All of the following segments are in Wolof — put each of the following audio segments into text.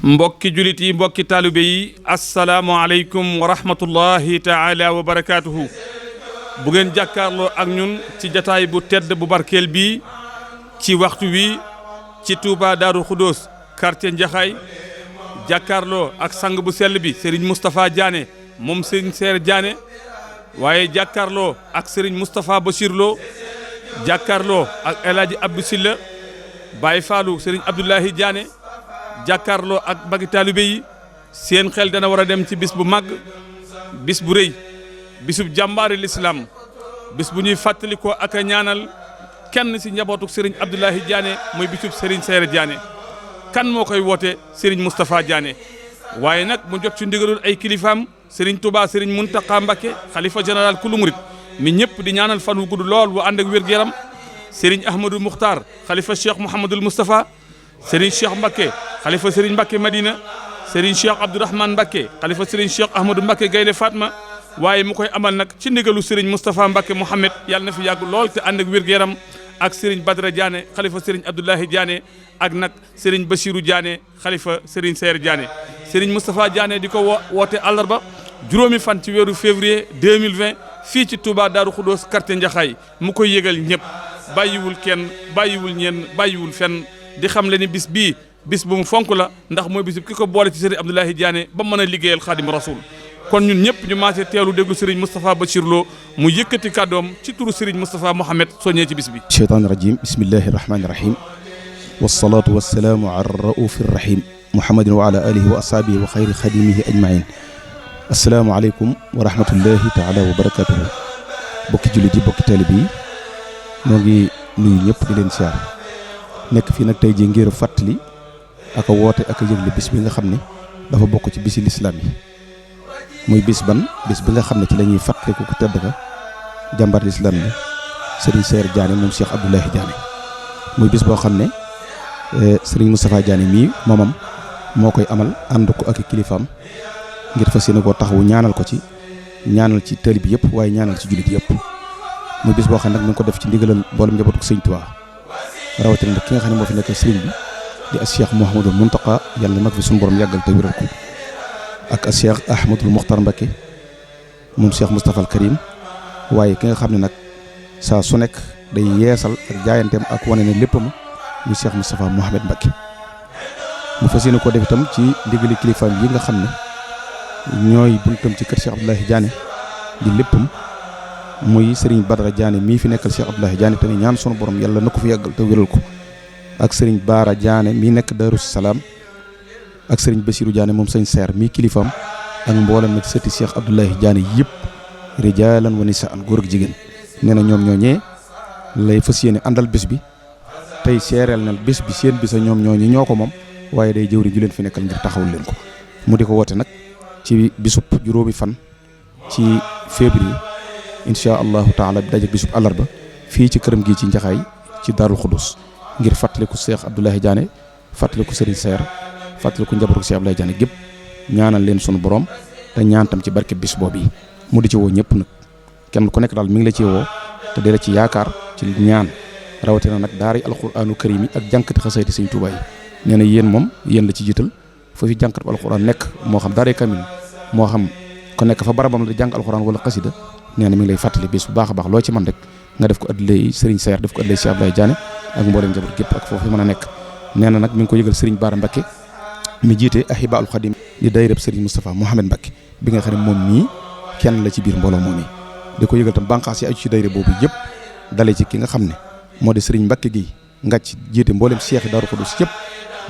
mbokki julit yi mbokki taalibe yi asalaamaaleykum wa rahmatullahi taala wa barakaatuhu. bu ngeen jàkkaarloo ak ñun ci jataay bu tedd bu barkeel bii ci waxtu wi ci Touba Darou Khoudoss quartier Njaxaay jàkkaarloo ak sang bu sell bi Serigne Moustapha Diané moom Serigne Seer Diané waaye jàkkaarloo ak Serigne Moustapha Bachir Lo jàkkaarloo ak El Hadji Abdou Silla Baye Fallou Serigne Abdoulahi Diané jàkkaarloo ak bagi taalibe yi seen xel dana war a dem ci bis bu màgg bis bu rëy bisub jàmbaari lislaam bis bu ñuy fàttalikoo ak a ñaanal kenn ci njabootuk Serigne Abdoulahi Diané muy bisub Serigne Seer Diané kan moo koy woote Serigne Moustapha Diané waaye nag mu jot ci ndigalul ay kilifaam Serigne Touba Serigne Mountakha Mbacké xalifa général kulu murit mi ñëpp di ñaanal fan wu gudd lool bu ànd ak wér-gu-yaram Serigne Ahmadou Mukhtar xalifa Cheikh Mouhamadoul Moustapha Serigne Cheikh Mbacké xalifa Serigne Mbacké Madina Serigne Cheikh Abdourahmane Mbacké xalifa Serigne Cheikh Ahmadou Mbacké Gaynde Fatma waaye mu koy amal nag ci ndigalu Serigne Moustapha Mbacké Mouhamed yàlla na fi yàgg lool te ànd ak wér-gu-yaram ak Serigne Badra Diané xalifa Serigne Abdoulahi Diané ak nag Serigne Bachirou Diané xalifa Serigne Seer Diané Serigne Moustapha Diané di ko woote àllarba juróomi fan ci weeru février 2020 fii ci Touba Darou Khoudoss quartier Njaxaay mu koy yëgal ñëpp bàyyiwul kenn bàyyiwul ñenn bàyyiwul fenn di xam le ni bis bii bis bu mu fonk la ndax mooy bis ki ko boole ci Serigne Abdoulahi Diané ba mën a liggéeyal Xaadim Rasul kon ñun ñëpp ñu maase teelu déglu Serigne Moustapha Bachir Lo mu yëkkati kàddoom ci turu Serigne Moustapha Mohamed soññee ci bis bi. Cheytaani rajim bismillahi rahmaani rahim wasalaatu wasalaamu ala raufi rahim muhammadin wa ala alihi wa ashabihi wa xayri xadimihi ajmain asalaamaaleykum wa rahmatullahi taala wa barakatuhu bokki jullit yi bokki taalibe yi moo ngi nuyu ñëpp di leen siyaar nekk fii nag tey jii ngir fàttali ak a woote ak a yëgle bis bi nga xam ne dafa bokk ci bisi lislaam yi muy bis bi nga xam ne ci la ñuy fàttaliku ku tedd ka jàmbar lislaam ne Serigne Seer Diané moom Cheikh Abdoulahi Diané muy bis boo xam ne Serigne Moustapha Diané mii moomam moo koy amal ànd ko ak kilifaam ngir fas yéene koo taxawu ñaanal ko ci ñaanal ci taalibe bi yëpp waaye ñaanal ci jullit yëpp muy bis boo xam ne nag mi ngi ko def ci ndigalal mboolem njabootu Sëriñ Tuubaa rawatina nag ki nga xam ne moo fi nekk Serigne bi di as Cheikh Mouhamadoul Mountakha yàlla nag fi suñu borom yàggal te wéral ko ak as Cheikh Ahmadoul Mokhtar Mbacké moom Cheikh Moustapha al Karim waaye ki nga xam ne nag saa su nekk day yeesal ak jaayanteem ak wane ne léppam muy Cheikh Moustapha Mohamed Mbacké mu fas yéene koo def itam ci ndigali kilifaam yi nga xam ne ñooy buntam ci kër Cheikh Abdoulahi Diané di léppam muy Serigne Badra Diané mii fi nekkal Cheikh Abdoulahi Diané te ñaan sunu borom yàlla na ko fi yàggal te wéral ko ak Serigne Baara Diané mii nekk Darou Salaam ak Serigne Bassirou Diané moom sëñ Seer mii kilifaam ak mboolem nag sëti Cheikh Abdoulahi Diané yëpp rijaalan wa nisaan góor ak jigéen nee na ñoom ñooñee lay fas yéene àndal bés bi tey seereel na bés bi seen bisa ñoom ñooñi ñoo ko moom waaye day jëwri ju leen fi nekkal ngir taxawul leen ko mu di ko woote nag ci bisub juróomi fan ci février incha allahu taala bi daje bisub àllarba fii ci këram gi ci Njaxaay ci Darou Khoudoss ngir fàttaliku Cheikh Abdoulahi Diané fàttaliku Serigne Seer fàttaliku njabootu Cheikh Abdoulahi Diané gépp ñaanal leen sunu borom te ñaan tam ci barke bis boobu yi mu di ci woo ñëpp nag kenn ku nekk daal mi ngi la ci woo te di la ci yaakaar ci ñaan rawatina nag daara alquraanu karim yi ak jànkati xasayti Sëriñ Tuubaa yi nee na yéen moom yéen la ci jiital foofu jànkat alquraan nekk moo xam daara kamil moo xam ko nekk fa barabam la di jàng alquraan wala xasida nee na mi ngi lay fàttali bis bu baax a baax loo ci man rek nga def ko addilay Serigne Seer def ko addilay Cheikh Abdoulahi Diané ak mbooleem njaboot gépp ak foofu mën a nekk nee na nag mi ngi ko yëgal Serigne Bara Mbacké mi jiite Ahiba al Khadim di dayrab Serigne Moustapha Mohamed Mbacké bi nga xam ne moom mii kenn la ci biir mbooloo moom yi di ko yëgal tam bànqaas yi aju ci dayre boobu yëpp dale ci ki nga xam ne moo di Serigne Mbacké Guèye ngàcc jiite mboolem Cheikh yi Darou Khoudoss yëpp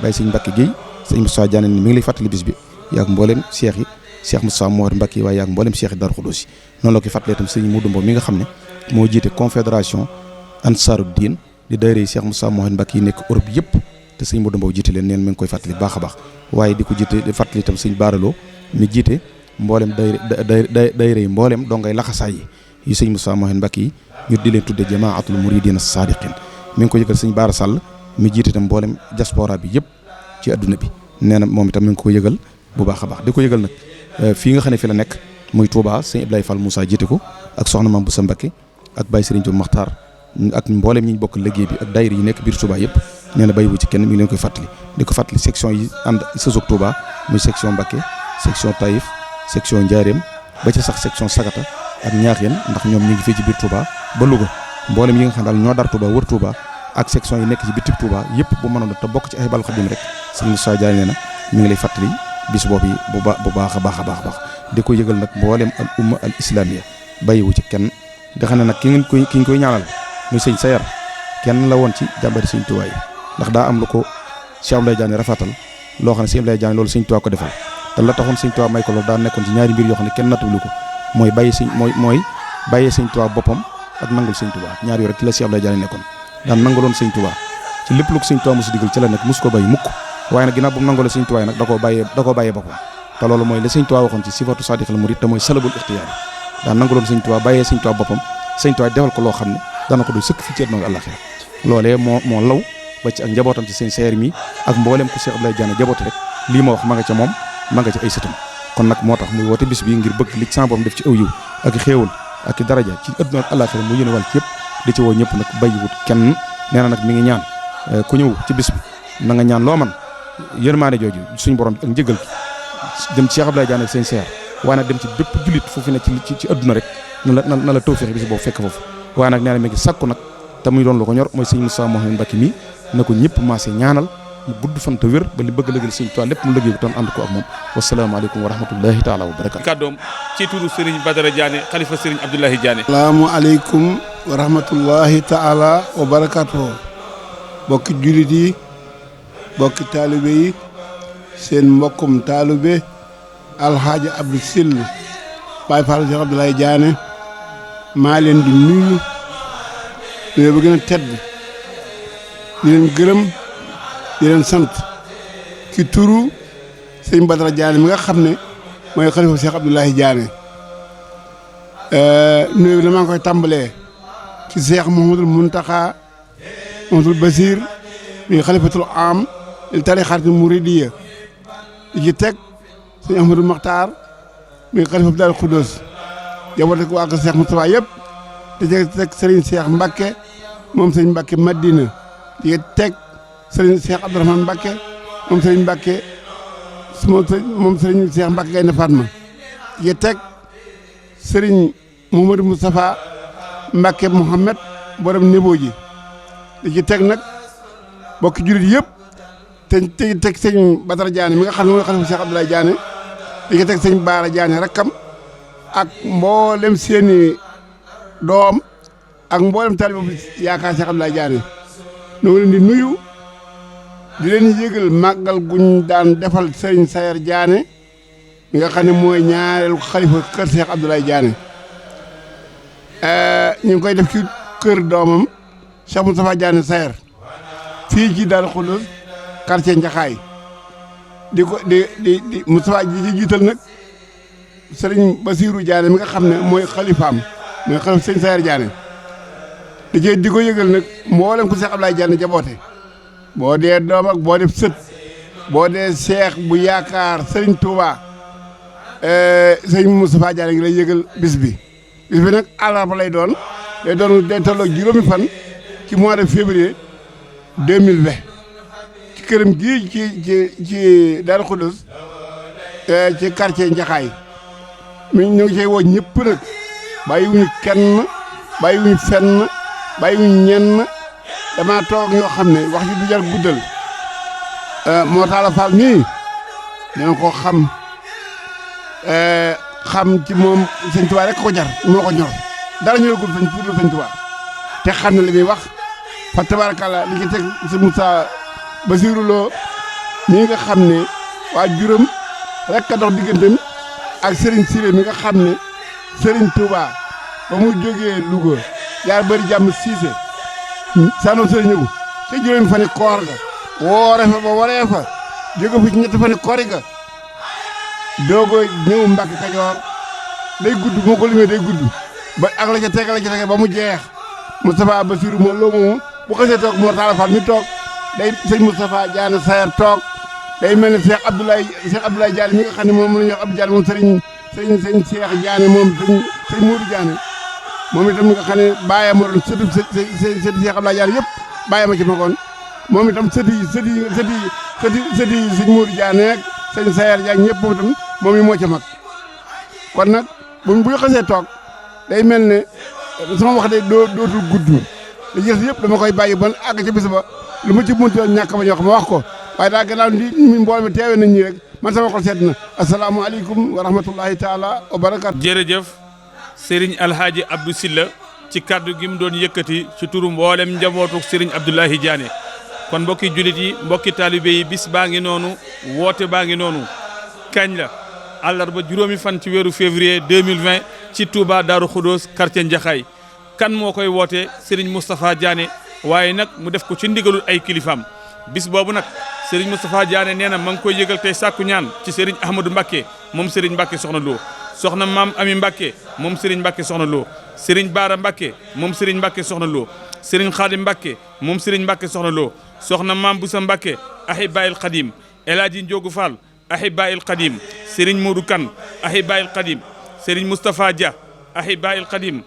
bàyyi Serigne Mbacké Guèye Serigne Moustapha Diané mi ngi lay fàttali bis bi yaag mboolem Cheikh yi Cheikh Moustapha Mouhamed Mbacké waaye yaag mboolem Cheikh yi Darou Khoudoss yi noonu la ko fàttalee tam Serigne Modou Mbow mi nga xam ne moo jiite confédération Ansaruddin di dayre yi Cheikh Moustapha Mouhamed Mbacké yi nekk Europe yëpp te Serigne Modou Mbow jiite leen neen mi ngi koy fàttali baax a baax waaye di ko jiite di fàttali itam Serigne Bara Lo mi jiite mboolem dayre yi mboolem dongay laxasaay yi yu Serigne Moustapha Mouhamed Mbacké yi ñu di leen tudde jamaatul muridina sadiqin mi ngi ko yëgal Serigne Bara Sall mi jiite itam mboolem diaspora bi yëpp ci adduna bi nee na moom itam mi ngi ko yëgal bu baax a baax di ko yëgal nag fii nga xam ne fi la nekk muy Touba Serigne Ibrahima Fall Moussa jiite ko ak soxna Mame Boussa Mbacké ak Baye Serigne Diop Makhtar ak mboolem ñi ñu bokk liggéey bi ak daayira yi nekk biir Touba yëpp nee na bàyyiwu ci kenn mi ngi leen koy fàttali di ko fàttali section yi ànd sësoog Touba muy section Mbacké section Taïf section Njaaréem ba ci sax section Sagata ak Ñaaxeen ndax ñoom ñu ngi fii ci biir Touba ba Louga mboolem yi nga xam daal ñoo dar Touba wër Touba ak section yi nekk ci bitib Touba yëpp bu mënoon te bokk ci ay bal Xadim rek sëñ Moussa Diagne nee na mi ngi lay fàttali bis boobu yi bu baax a baax di ko yëgal nag mboolem al umma al islamiyya bàyyiwu ci kenn nga xam ne nag ki nga koy ñaanal muy sëñ Sayar kenn la woon ci jàmbari sëñ Touba yi ndax daa am lu ko Cheikh Abdoulaye Diagne rafatal loo xam ne Cheikh Abdoulaye Diagne loolu sëñ Touba ko defal te la taxoon sëñ Touba may ko loolu daa nekkoon ci ñaari mbir yoo xam ne kenn nattablu ko mooy bàyyee sëñ Touba boppam ak nangul sëñ Touba ñaar yoo rek ci la Cheikh Abdoulaye Diagne nekkoon daan nangaloon sëñ Touba ci lépp lu ko sëñ Touba mosu digal ci la nekk mosu ko bàyyi mukk waaye nag ginnaaw bu mu nangalee sëñ Touba yi nag da koo bàyyee boppam te loolu mooy la sëñ Touba waxoon ci sifatu sadiqal murid te mooy salabul ixtiyaar daan nangaloon sëñ Touba bàyyee sëñ Touba boppam sëñ Touba defal ko loo xam ne dana ko doy sëkk fi ci àddina ak àllaxira loolee moo law ba ci ak njabootam ci seen seer mi ak mboolem ku Cheikh Abdoulaye Diagne jabooti rek lii ma wax ma nga ca moom ma nga ca ay sëtam kon nag moo tax muy woote bis bi ngir bëgg li sama borom def ci aw yiw ak xéewal ak daraja ci àddina ak àllaxira mu yéene wàll ci yëpp di ci woo ñëpp nag bàyyiwut kenn nee na nag mi ngi ñaan ku ñëw ci bis bi na nga ñaan loo man yërmaane jooju suñu borom ak njëgal gi dem ci Cheikh Abdoulaye Diagne ak seen seer waaye nag dem ci bépp jullit foofu ne ci àdduna rek na la tawfeex bis boobu fekk foofu waaye nag nee na mi ngi sàkku nag te muy doon lu ko ñor mooy sëñ Moussa Mouhamed Mbacké mi na ko ñëpp maase ñaanal mu gudd fan te wér ba li bëgg lëgal sëñ Tuubaa lépp mu lëggee ko tan ànd ko ak moom wasalaamaaleykum wa rahmatullahi taala wa barakatu kàddoom ci turu Serigne Badara Diagne xalifa Serigne Abdoulaye Diagne. salaamualeykum wa rahmatullahi taala wa barakatu bokki jullit yi bokki taalibe yi seen mbokkum taalibe alxaaji Abdou Sill Baye Fall Cheikh Abdoulaye Diagne maa leen di nuyu ñoo ba gën a tedd di leen gërëm di leen sant ci turu sëñ Badara Diagne mi nga xam ne mooy xalifa Cheikh Abdoulaye Diagne nuyu bi damaa ngi koy tàmbalee ci Cheikh Mouhamadoul Mountakha Mouhamadoul Basir mi xalifatul am li tarixatul muridiyya di ci teg sëñ Ahmadou Makhtar mi xalifa bu Daaru Khoudoss jaboote ko ak Cheikh Moustapha yëpp di ci teg Serigne Cheikh Mbacké moom Serigne Mbacké Madina di ci teg Serigne Cheikh Abdourahmane Mbacké moom Serigne Mbacké moom Serigne Cheikh Mbacké Gaïndé Fatma di ci teg Serigne Mouhamadou Moustapha Mbacké Mouhamed borom Nebo ji di ci teg nag bokki jullit yëpp te teg sëñ Badara Diagne mi nga xam ne mooy xalifa Cheikh Abdoulaye Diagne di ci teg sëñ Baara Diagne rakkam ak mboolem seeni doom ak mboolem taalibe bi yaakaar Cheikh Abdoulaye Diagne ñoo leen di nuyu di leen yëgal màggal guñ daan defal Serigne Sayar Diagne mi nga xam ne mooy ñaareelu xalifa kër Cheikh Abdoulaye Diagne ñu ngi koy def ci kër doomam Cheikh Moustapha Diagne Sayar fii ci Daaru Khoudoss quartier Njaxaay di Moustapha ji ci jiital nag Serigne Bassirou Diagne mi nga xam ne mooy xalifaam mooy xalifa Serigne Sayar Diagne di ko yëgal nag mboolem ku Cheikh Abdoulaye Diagne jaboote boo dee doom ak boo def sët boo dee Cheikh bu yaakaar Serigne Touba Serigne Moustapha Diagne ngi lay yëgal bis bi nag àllarba lay tolloo juróomi fan ci mois de février 2020 ci këram gii ci Daaru Khoudoss ci quartier Njaxaay mi ñu ngi cay woo ñëpp nag bàyyiwuñu kenn bàyyiwuñu fenn bàyyiwuñu ñenn damaa toog ñoo xam ne wax ji du jar guddal moo taala Fall mii dina ko xam ci moom sëñ Tuubaa rek ko jar moo ko ñor dara ñu gul sëñ Tuubaa te xam na li muy wax fa tabaarakalla li ci teg si Moussa Bassirou Lo mi nga xam ne waa juróom rek a dox digganteem ak Serigne Siré mi nga xam ne Serigne Touba ba mu jógee Louga jaar bëri jàmm Cissé saanoo Serigne ñëw te juróomi fani koor ga woore fa ba waree fa jóge fa ci ñetti fani koori ga doogo ñëw Mbàkke Kajoor day gudd moo ko limee day gudd ba ak la ca tege ba mu jeex Moustapha Bassirou moom loo moomu bu xasee toog moo taala Fall mi toog day sëñ Moustapha Diagne Sayar toog day mel ne Cheikh Abdoulaye Diagne mi nga xam ne moom la ñuy wax Abdou Diagne moom sëñ Cheikh Diagne moom sëñ Modou Diagne moom itam mi nga xam ne bàyyam moo doon sëtu Cheikh Abdoulaye Diagne yëpp bàyyam a ci magoon moom itam sëti sëñ Mourou Diané ak sëñ Sayar Diagne ñëpp moom itam moom yi moo ca mag kon nag bu xasee toog day mel ne sama wax de dootul gudd li gis yëpp dama koy bàyyi ban àgg ca bis ba lu ma ci munti ñàkk ba ñoo xam ma wax ko waaye daa gannaaw ni mbooloo mi teewee nañ ñi rek man sama xol sedd na asalaamaaleykum wa rahmatullahi taala wa barakaatu. jërëjëf Serigne Alhaji Abdou Sylla ci kaddu gi mu doon yëkkati ci turu mboolem njabootu Serigne Abdoulahi Diané kon mbokki jullit yi mbokki taalibe yi bis baa ngi noonu woote baa ngi noonu kañ la àllarba juróomi fan ci weeru février 2020 ci Touba Darou Khoudoss quartier Njaxaay kan moo koy woote Serigne Moustapha Diané waaye nag mu def ko ci ndigalul ay kilifaam bis boobu nag Serigne Moustapha Diané nee na ma ngi koy yëgal tey sàkku ñaan ci Serigne Ahmadou Mbacké moom Serigne Mbacké Soxna Lo soxna maam Ami Mbacké moom Serigne Mbacké Soxna Lo Serigne Baara Mbacké moom Serigne Mbacké Soxna Lo Serigne Khadim Mbacké moom Serigne Mbacké Soxna Lo soxna maam Boussa Mbacké Ahibaayil Khadim El Hadji Ndiogu Fall Ahibaayil Khadim Serigne Modou Kane Ahibaayil Khadim Serigne Moustapha Dia Ahibaayil Khadim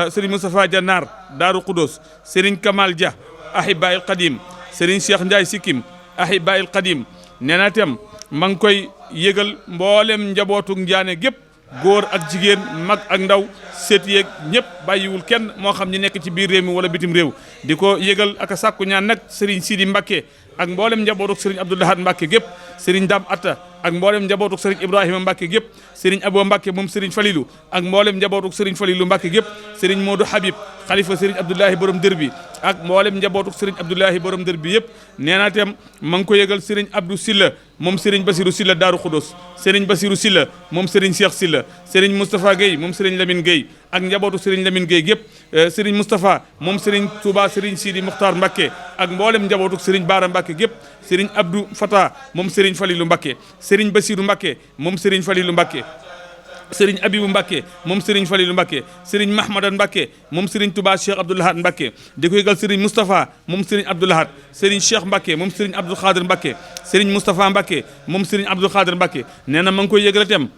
Serigne Moustapha Dia Naar Darou Khoudoss Serigne Kamal Dia Ahibaayil Khadim Serigne Cheikh Ndiaye Sikkim Ahibaayil Khadim nee na itam ma ngi koy yëgal mboolem njabootu Diané gépp góor ak jigéen mag ak ndaw seet yeeg ñëpp bàyyiwul kenn moo xam ñi nekk ci biir réew mi wala bitim réew di ko yëgal ak a sàkku ñaan nag Serigne Sidi Mbacké ak mboolem njabootuk Serigne Abdou Lahad Mbacké gépp Serigne Dame Atta ak mboolem njabootuk Serigne Ibrahima Mbacké gépp Serigne Abo Mbacké moom Serigne Falilou ak mboolem njabootuk Serigne Falilou Mbacké gépp Serigne Modou Habib xalifa Serigne Abdoulahi borom dër bi ak mboolem njabootuk Serigne Abdoulahi borom dër bi yëpp nee naa itam ma ngi ko yëgal Serigne Abdou Sylla moom Serigne Bassirou Sylla Darou Khoudoss Serigne Bassirou Sylla moom Serigne Cheikh Sylla Serigne Moustapha Gueye moom Serigne Lamine Gueye ak njabootu Serigne Lamine Gueye gépp Serigne Moustapha moom Serigne Touba Serigne Sidi Mokhtar Mbacké ak mboolem njabootuk Serigne Bara Mbacké gépp Serigne Abdou Fata moom Serigne Falilou Mbacké Serigne Bassirou Mbacké moom Serigne Falilou Mbacké Serigne Abibou Mbacké moom Serigne Falilou Mbacké Serigne Mahmadan Mbacké moom Serigne Touba Cheikh Abdou Lahad Mbacké di ko yëgal Serigne Moustapha moom Serigne Abdou Lahad Serigne Cheikh Mbacké moom Serigne Abdou Khadir Mbacké Serigne Moustapha Mbacké moom Serigne Abdou Khadir Mbacké nee na ma ngi koy yëgal itam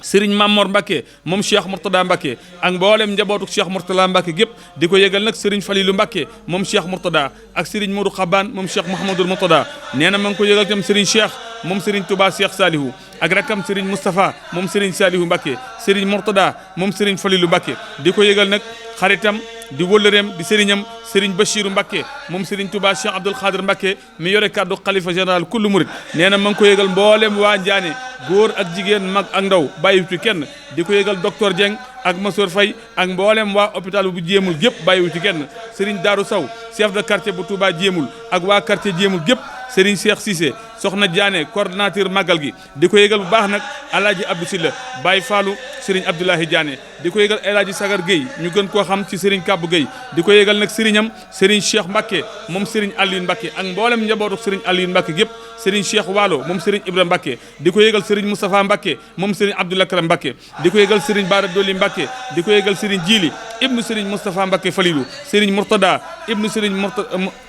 Serigne Mamor Mbacké moom Cheikh Mourtada Mbacké ak mboolem njabootu Cheikh Mourtada Mbacké gépp di ko yëgal nag Serigne Falilou Mbacké moom Cheikh Mourtada ak Serigne Modou Xaban moom Cheikh Mouhamadoul Mourtada nee na ma ngi ko yëgal itam Serigne Cheikh moom Serigne Touba Cheikh Salihu ak rakam Serigne Moustapha moom Serigne Salihu Mbacké Serigne Mourtada moom Serigne Falilou Mbacké di ko yëgal nag xaritam di wëllëreem di sëriñam Serigne Bachirou Mbacké moom Serigne Touba Cheikh Abdoul Khadir Mbacké mi yore kaddu xalifa général kullu murid nee na ma ngi ko yëgal mboolem waa Diané góor ak jigéen mag ak ndaw bàyyiwutu kenn di ko yëgal docteur Dieng ak Massour Faye ak mboolem waa hôpital bu jéemul gépp bàyyiwutu kenn Serigne Darou Sow chef de quartier bu Touba jéemul ak waa quartier jéemul gépp Serigne Cheikh Cissé soxna Diané coordinateur magal gi di ko yëgal bu baax nag Alhaji Abdou Sylla Baye Fallou Serigne Abdoulahi Diané di ko yëgal El Hadji Sagar Gueye ñu gën koo xam ci Serigne Kabou Gueye di ko yëgal nag Serignam Serigne Cheikh Mbacké moom Serigne Alioune Mbacké ak mboolem njabootu Serigne Alioune Mbacké gépp Serigne Cheikh Waalo moom Serigne Ibrahima Mbacké di ko yëgal Serigne Moustapha Mbacké moom Serigne Abdou Lakram Mbacké di ko yëgal Serigne Bara Doli Mbacké di ko yëgal Serigne Djili ibnu Serigne Moustapha Mbacké Falilou Serigne Mourtada ibnu Serigne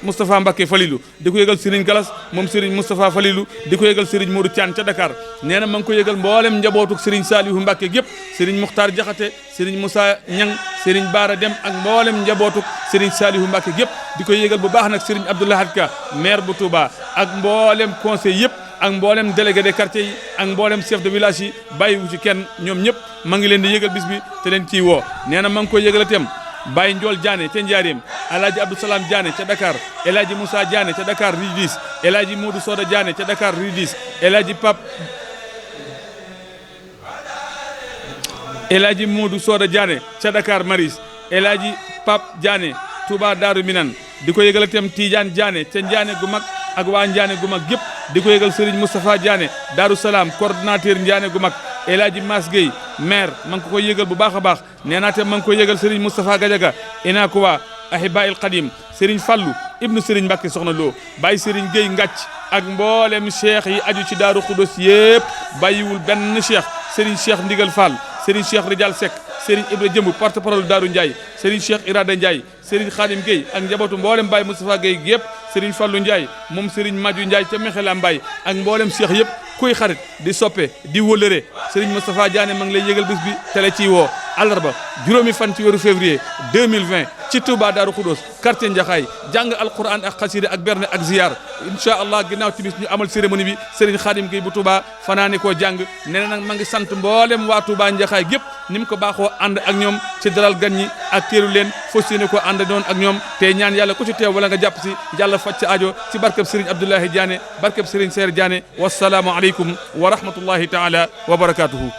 Moustapha Mbacké Falilou di ko yëgal Serigne Galas moom Serigne Moustapha Falilou di ko yëgal Serigne Modou Thian ca Dakar nee na ma ngi ko yëgal mboolem njabootuk Serigne Salihu Mbacké gépp Serigne Mokhtar Diakhaté Serigne Moussa Niang Serigne Bara Dem ak mboolem njabootuk Serigne Salihu Mbacké gépp di ko yëgal bu baax nag Serigne Abdou Lahad Ka maire bu Touba ak mboolem conseil yëpp ak mboolem délégué de quartier yi ak mboolem chef de village yi bàyyiwu ci kenn ñoom ñëpp ma ngi leen di yëgal bis bi te leen ciy woo nee na ma ngi koy yëgal itam Baye Ndiol Diané ca Njaaréem El Hadji Abdou Salam Diané ca Dakar El Hadji Moussa Diané ca Dakar Ridis El Hadji Modou Soda Diané ca Dakar Ridis El Hadji Modou Soda Diané ca Dakar Maris El Hadji Pape Diané Touba Darou Minane di ko yëgal itam Tidiane Diané ca Ndiané gu mag ak waa Ndiané gu mag gépp di ko yëgal Serigne Moustapha Diané Darou Salam coordinateur Ndiané gu mag El Hadji Mass Gueye maire ma ngi ko koy yëgal bu baax a baax nee naa te ma ngi koy yëgal Serigne Moustapha Gadiaga Inakuwa Ahibail Khadim Serigne Fallou ibnu Serigne Mbacké Soxna Lo Baye Serigne Gueye Ngàcc ak mboolem cheikh yi aju ci Darou Khoudoss yëpp bàyyiwul benn cheikh Serigne Cheikh Ndigal Fall Serigne Cheikh Rijal Seck Serigne Ibra Jëmb porte parole Darou Ndiaye Serigne Cheikh Irada Ndiaye Serigne Khadim Gueye ak njabootu mboolem Baye Moustapha Gueye yëpp Serigne Fallou Ndiaye moom Serigne Madiou Ndiaye ca Mexela Mbaye ak mboolem cheikh yëpp kuy xarit di soppe di wólëre Serigne Moustapha Diané ma ngi lay yëgal bis bi tele ciy woo àllarba juróomi fan ci weeru février 2020 ci Touba Daaru Khoudoss quartier Njaxaay jàng alquran ak xasida ak berne ak ziar incha allah ginnaaw timis ñu amal cérémonie bi Serigne Khadim Gueye bu Touba fanaani koo jàng nee na nag ma ngi sant mboolem waa Touba Njaxaay gépp ni mu ko baaxoo ànd ak ñoom ci dalal gan ñi ak teeru leen fas yéene ko ànd doon ak ñoom te ñaan yàlla ku ci teew wala nga jàpp si yàlla faj sa aajo ci barkeb Serigne Abdoulaye Diané barkeb Serigne Seer Diané wasalaamu aleykum wa rahmatullahi taala wa barakatuhu